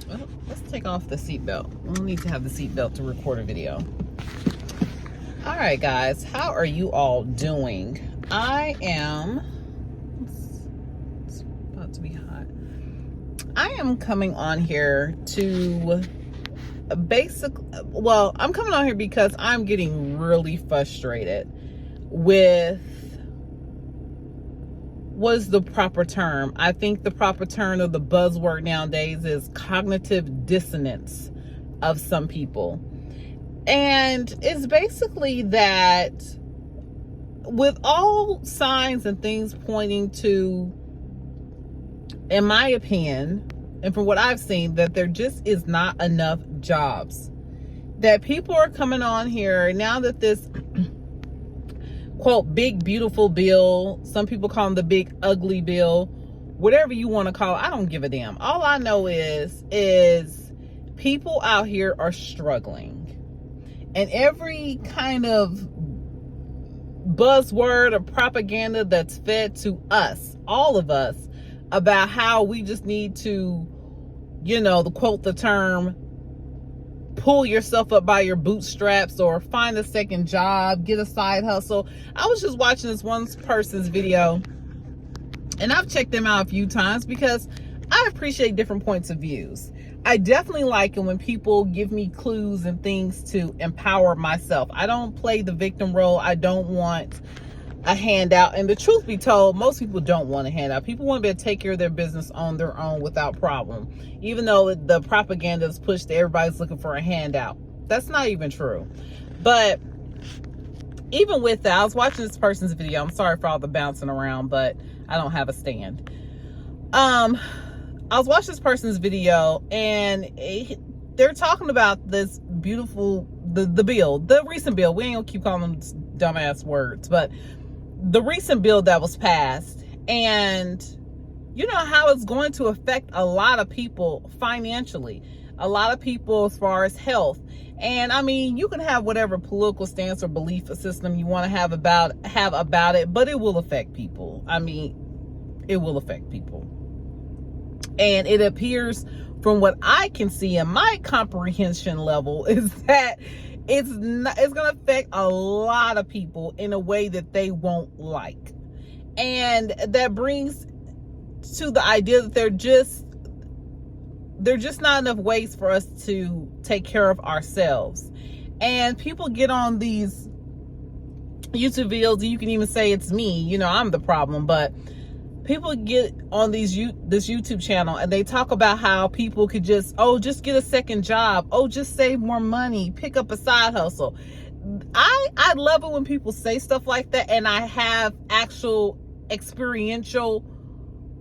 Well, let's take off the seatbelt. We'll need to have the seatbelt to record a video. All right, guys, how are you all doing? I am, it's about to be hot. I am coming on here to I'm coming on here because I'm getting really frustrated with, what's the proper term? I think the proper term of the buzzword nowadays is cognitive dissonance of some people. And it's basically that with all signs and things pointing to, in my opinion, and from what I've seen, that there just is not enough jobs. That people are coming on here now that this quote big beautiful bill, some people call them the big ugly bill, whatever you want to call it, I don't give a damn. All I know is people out here are struggling. And every kind of buzzword or propaganda that's fed to us, all of us, about how we just need to, the term, pull yourself up by your bootstraps or find a second job, get a side hustle. I was just watching this one person's video, and I've checked them out a few times because I appreciate different points of views. I definitely like it when people give me clues and things to empower myself. I don't play the victim role. I don't want a handout. And the truth be told, most people don't want a handout. People want to be able to take care of their business on their own without problem. Even though the propaganda is pushed that everybody's looking for a handout. That's not even true. But even with that, I was watching this person's video. I'm sorry for all the bouncing around, but I don't have a stand. I was watching this person's video, and they're talking about this beautiful, the bill, the recent bill. We ain't gonna keep calling them dumbass words, but the recent bill that was passed, and you know how it's going to affect a lot of people financially, a lot of people as far as health. And I mean, you can have whatever political stance or belief system you want to have about it, but it will affect people. I mean, it will affect people. And it appears, from what I can see in my comprehension level, is that it's going to affect a lot of people in a way that they won't like. And that brings to the idea that there just not enough ways for us to take care of ourselves. And people get on these YouTube videos, and you can even say it's me, I'm the problem, but people get on this YouTube channel and they talk about how people could just get a second job. Just save more money, pick up a side hustle. I love it when people say stuff like that, and I have actual experiential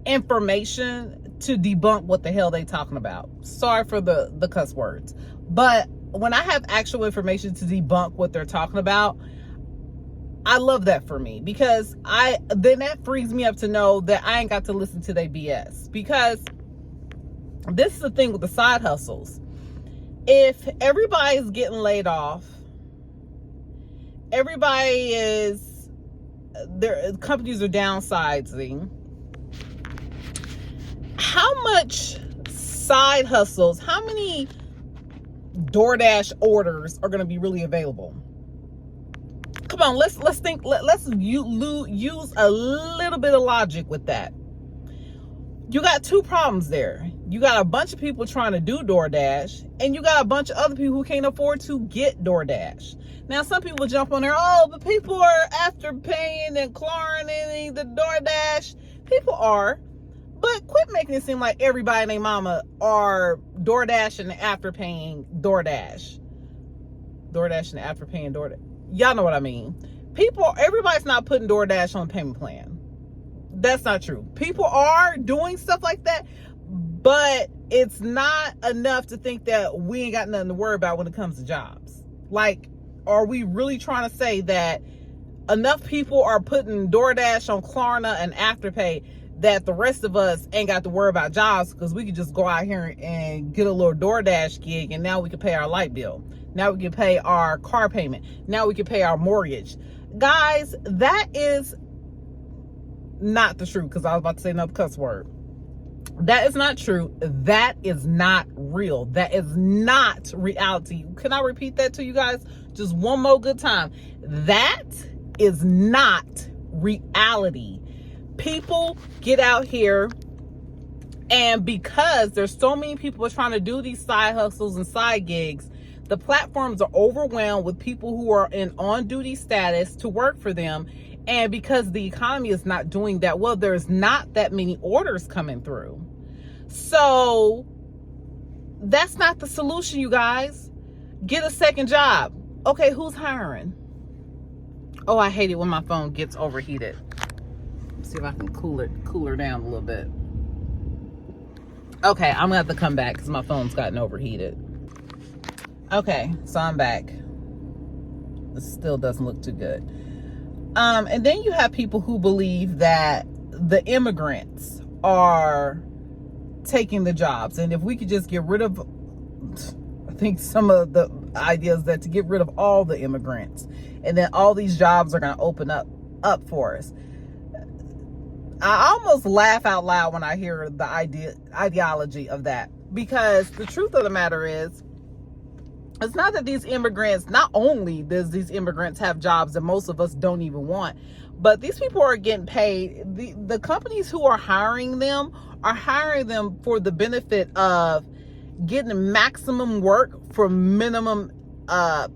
information to debunk what the hell they talking about. Sorry for the cuss words. But when I have actual information to debunk what they're talking about, I love that for me, because then that frees me up to know that I ain't got to listen to their BS. Because this is the thing with the side hustles. If everybody's getting laid off, companies are downsizing, how much side hustles, how many DoorDash orders are going to be really available? Come on, let's think. Let's use a little bit of logic with that. You got two problems there. You got a bunch of people trying to do DoorDash, and you got a bunch of other people who can't afford to get DoorDash. Now, some people jump on there, but people are afterpaying and chlorinating the DoorDash. People are, but quit making it seem like everybody and their mama are DoorDash and afterpaying DoorDash. DoorDash and afterpaying DoorDash. Y'all know what I mean. Everybody's not putting DoorDash on a payment plan. That's not true. People are doing stuff like that, but it's not enough to think that we ain't got nothing to worry about when it comes to jobs. Like, are we really trying to say that enough people are putting DoorDash on Klarna and Afterpay that the rest of us ain't got to worry about jobs, because we could just go out here and get a little DoorDash gig, and now we can pay our light bill. Now we can pay our car payment. Now we can pay our mortgage. Guys, that is not the truth, because I was about to say another cuss word. That is not true. That is not real. That is not reality. Can I repeat that to you guys just one more good time? That is not reality. People get out here, and because there's so many people trying to do these side hustles and side gigs, the platforms are overwhelmed with people who are in on-duty status to work for them. And because the economy is not doing that well, there's not that many orders coming through. So that's not the solution, you guys. Get a second job. Okay, who's hiring? Oh, I hate it when my phone gets overheated. Let's see if I can cool her down a little bit. Okay, I'm gonna have to come back because my phone's gotten overheated. Okay, so I'm back. It still doesn't look too good. And then you have people who believe that the immigrants are taking the jobs. And if we could just get rid of, I think some of the ideas that to get rid of all the immigrants, and then all these jobs are going to open up for us. I almost laugh out loud when I hear the ideology of that, because the truth of the matter is, it's not that these immigrants, not only does these immigrants have jobs that most of us don't even want, but these people are getting paid. The companies who are hiring them for the benefit of getting maximum work for minimum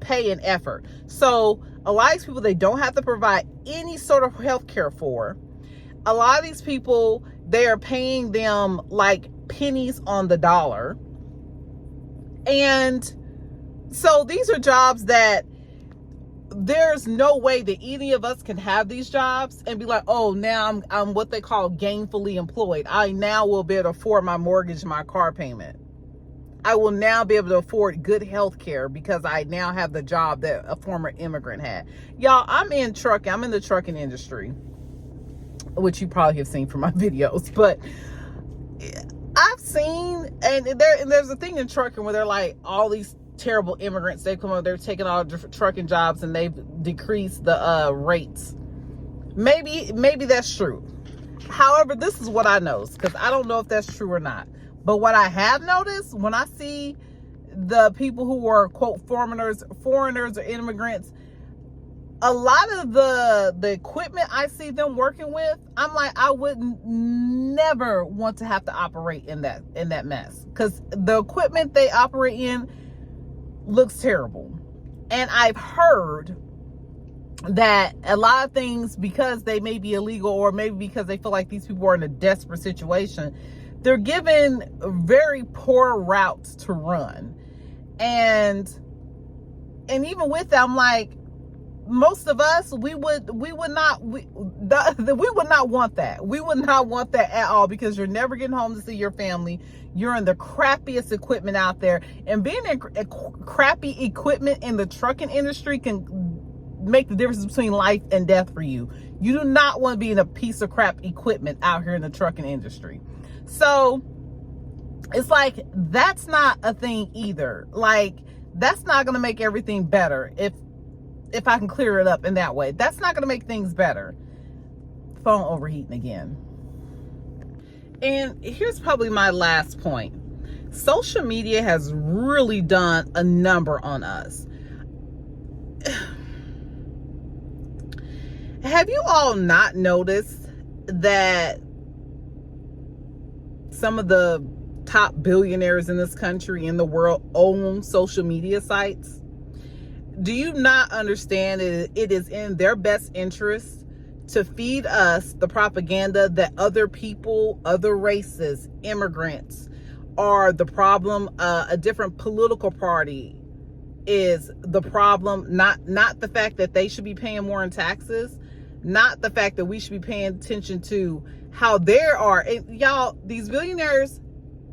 pay and effort. So a lot of these people, they don't have to provide any sort of health care for. A lot of these people, they are paying them like pennies on the dollar. And so these are jobs that there's no way that any of us can have these jobs and be like, oh, now I'm what they call gainfully employed. I now will be able to afford my mortgage, my car payment. I will now be able to afford good health care because I now have the job that a former immigrant had. Y'all, I'm in the trucking industry, which you probably have seen from my videos, but I've seen, and there's a thing in trucking where they're like, all these terrible immigrants, they come over, they're taking all different trucking jobs and they've decreased the rates. Maybe that's true. However, this is what I know, because I don't know if that's true or not. But what I have noticed when I see the people who are, quote, foreigners or immigrants, a lot of the equipment I see them working with, I'm like, I would never want to have to operate in that mess, because the equipment they operate in looks terrible. And I've heard that a lot of things, because they may be illegal, or maybe because they feel like these people are in a desperate situation, they're given very poor routes to run. And even with that, I'm like, most of us, we would not want that. We would not want that at all, because you're never getting home to see your family. You're in the crappiest equipment out there, and being in crappy equipment in the trucking industry can make the difference between life and death for you. You do not want to be in a piece of crap equipment out here in the trucking industry. So it's like, that's not a thing either. Like, that's not going to make everything better. If I can clear it up in that way, that's not going to make things better. Phone overheating again. And here's probably my last point. Social media has really done a number on us. Have you all not noticed that some of the top billionaires in this country, in the world, own social media sites? Do you not understand that it is in their best interest to feed us the propaganda that other people, other races, immigrants are the problem? A different political party is the problem, not the fact that they should be paying more in taxes, not the fact that we should be paying attention to how there are. And y'all, these billionaires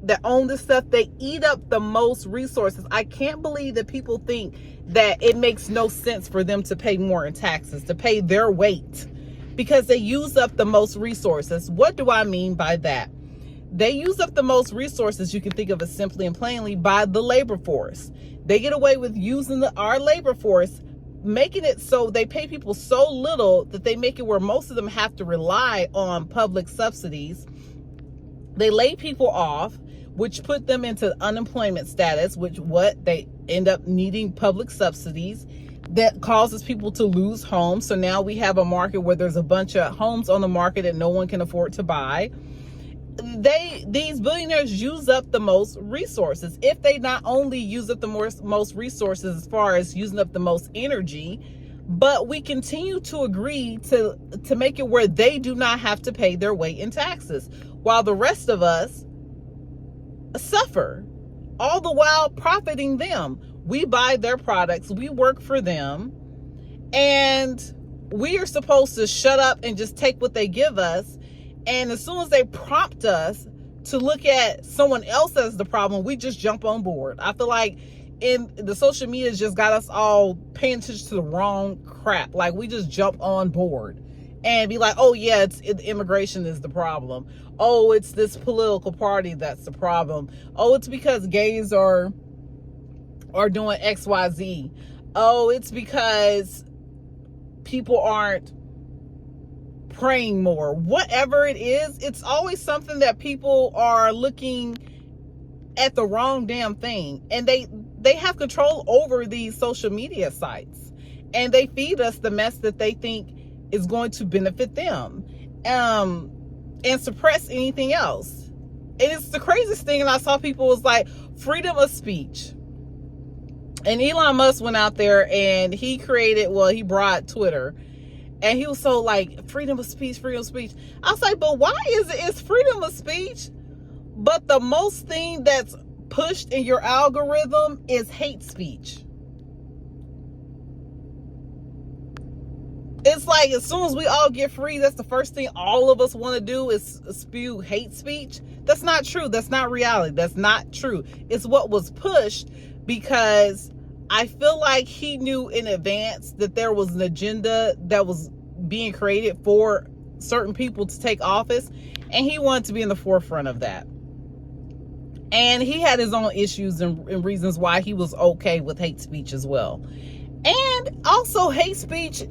that own this stuff, they eat up the most resources. I can't believe that people think that it makes no sense for them to pay more in taxes, to pay their weight, because they use up the most resources. What do I mean by that? They use up the most resources, you can think of it simply and plainly, by the labor force. They get away with using our labor force, making it so they pay people so little that they make it where most of them have to rely on public subsidies. They lay people off, which put them into unemployment status, which what they end up needing public subsidies that causes people to lose homes. So now we have a market where there's a bunch of homes on the market that no one can afford to buy. These billionaires use up the most resources. If they not only use up the most resources as far as using up the most energy, but we continue to agree to make it where they do not have to pay their way in taxes, while the rest of us suffer, all the while profiting them. We buy their products, we work for them, and we are supposed to shut up and just take what they give us. And as soon as they prompt us to look at someone else as the problem, we just jump on board. I feel like in the social media just got us all paying attention to the wrong crap. Like, we just jump on board and be like, oh yeah, immigration is the problem. Oh, it's this political party that's the problem. Oh, it's because gays are doing XYZ. Oh, it's because people aren't praying more. Whatever it is, it's always something that people are looking at the wrong damn thing, and they have control over these social media sites, and they feed us the mess that they think is going to benefit them, and suppress anything else. And it's the craziest thing. And I saw people was like, freedom of speech. And Elon Musk went out there and he brought Twitter. And he was so like, freedom of speech, freedom of speech. I was like, but why it's freedom of speech, but the most thing that's pushed in your algorithm is hate speech. It's like, as soon as we all get free, that's the first thing all of us want to do is spew hate speech. That's not true. That's not reality. That's not true. It's what was pushed, because I feel like he knew in advance that there was an agenda that was being created for certain people to take office, and he wanted to be in the forefront of that. And he had his own issues and reasons why he was okay with hate speech as well. And also, hate speech,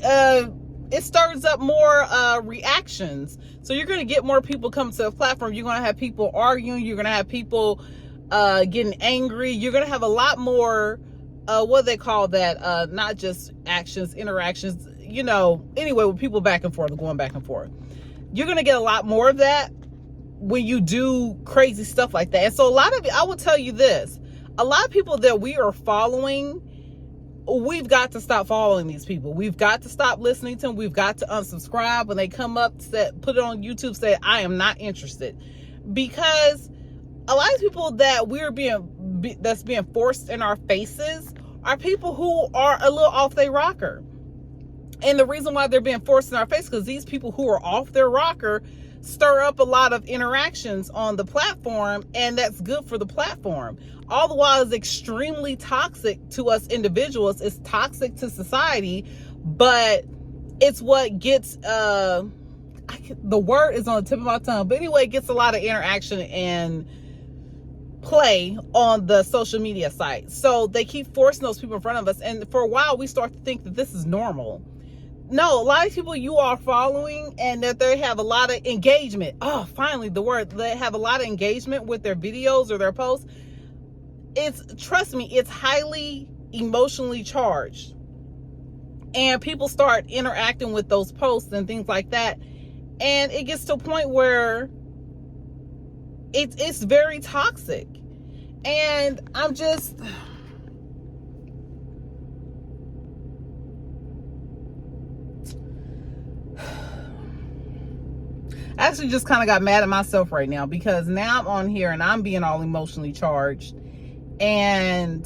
it stirs up more reactions. So you're going to get more people coming to the platform. You're going to have people arguing. You're going to have people getting angry. You're going to have a lot more, what they call that, not just actions, interactions, anyway, with people back and forth, going back and forth. You're going to get a lot more of that when you do crazy stuff like that. And so I will tell you this, a lot of people that we are following, we've got to stop following these people. We've got to stop listening to them. We've got to unsubscribe when they come up, put it on YouTube, say, I am not interested. Because a lot of people that that's being forced in our faces are people who are a little off their rocker. And the reason why they're being forced in our face, because these people who are off their rocker stir up a lot of interactions on the platform, and that's good for the platform. All the while is extremely toxic to us individuals. It's toxic to society, but it's what gets, the word is on the tip of my tongue, but anyway, it gets a lot of interaction and play on the social media site. So they keep forcing those people in front of us, and for a while we start to think that this is normal. No, a lot of people you are following and that they have a lot of engagement. Oh, finally the word. They have a lot of engagement with their videos or their posts. Trust me, it's highly emotionally charged. And people start interacting with those posts and things like that. And it gets to a point where it's very toxic. And I'm just... I actually just kind of got mad at myself right now, because now I'm on here and I'm being all emotionally charged, and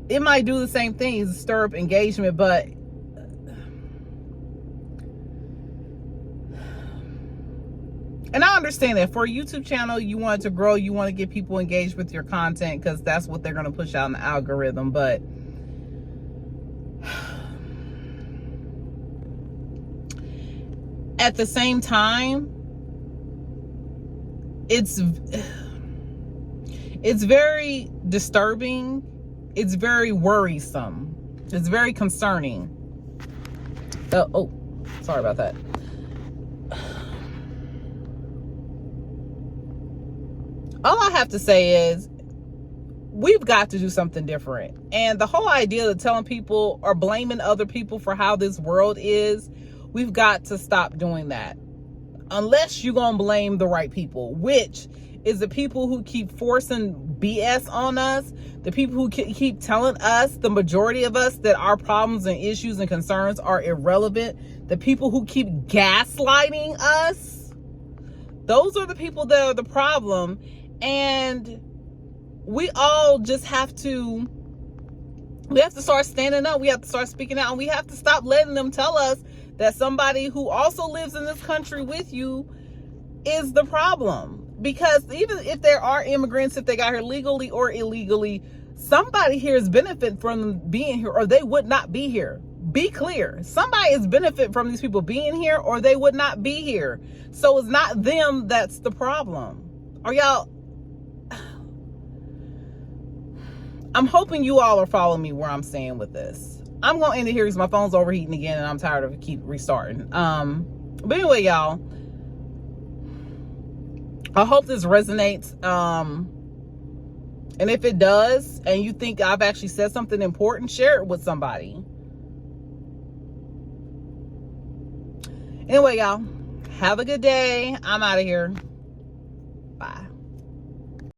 it might do the same things, stir up engagement, but and I understand that for a YouTube channel, you want it to grow, you want to get people engaged with your content because that's what they're going to push out in the algorithm, but at the same time, it's very disturbing. It's very worrisome. It's very concerning. Oh, sorry about that. have to say is we've got to do something different. And the whole idea of telling people or blaming other people for how this world is, we've got to stop doing that. Unless you're going to blame the right people, which is the people who keep forcing BS on us, the people who keep telling us, the majority of us, that our problems and issues and concerns are irrelevant, the people who keep gaslighting us. Those are the people that are the problem. And we all just have to start standing up. We have to start speaking out, and we have to stop letting them tell us that somebody who also lives in this country with you is the problem. Because even if there are immigrants, if they got here legally or illegally, somebody here is benefit from them being here, or they would not be here. Be clear. Somebody is benefit from these people being here, or they would not be here. So it's not them that's the problem. Are y'all? I'm hoping you all are following me where I'm saying with this. I'm going to end it here because my phone's overheating again and I'm tired of it keep restarting. But anyway, y'all, I hope this resonates. And if it does, and you think I've actually said something important, share it with somebody. Anyway, y'all, have a good day. I'm out of here.